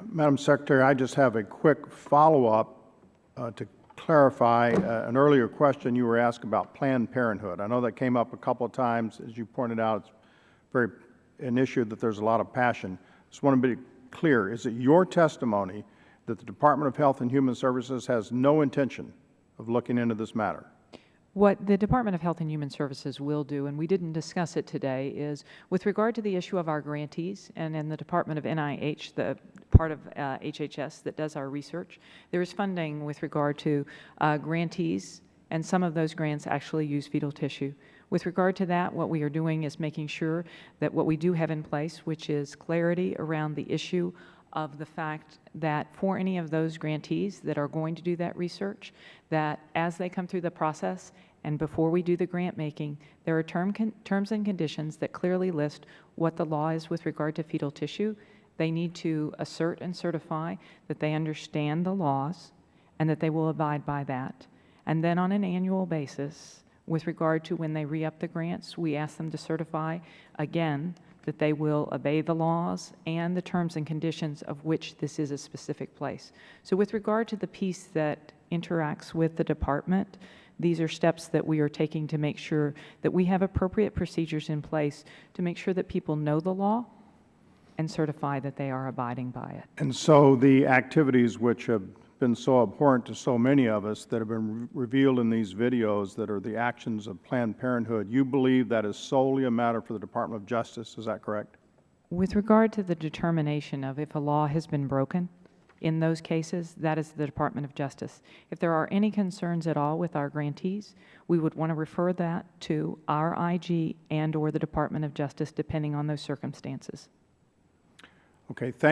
Madam Secretary, I just have a quick follow-up to clarify an earlier question you were asked about Planned Parenthood. I know that came up a couple of times. As you pointed out, it's an issue that there's a lot of passion. Just want to be clear. Is it your testimony that the Department of Health and Human Services has no intention of looking into this matter? What the Department of Health and Human Services will do, and we didn't discuss it today, is with regard to the issue of our grantees, and in the Department of NIH, the part of HHS that does our research, there is funding with regard to grantees, and some of those grants actually use fetal tissue. With regard to that, what we are doing is making sure that what we do have in place, which is clarity around the issue of the fact that for any of those grantees that are going to do that research, that as they come through the process and before we do the grant making, there are terms and conditions that clearly list what the law is with regard to fetal tissue. They need to assert and certify that they understand the laws and that they will abide by that. And then on an annual basis, with regard to when they re-up the grants, we ask them to certify again that they will obey the laws and the terms and conditions of which this is a specific place. So with regard to the piece that interacts with the department, these are steps that we are taking to make sure that we have appropriate procedures in place to make sure that people know the law and certify that they are abiding by it. And so the activities which have been so abhorrent to so many of us that have been revealed in these videos that are the actions of Planned Parenthood, you believe that is solely a matter for the Department of Justice, is that correct? With regard to the determination of if a law has been broken, in those cases, that is the Department of Justice. If there are any concerns at all with our grantees, we would want to refer that to our IG and or the Department of Justice, depending on those circumstances. Okay, thank you.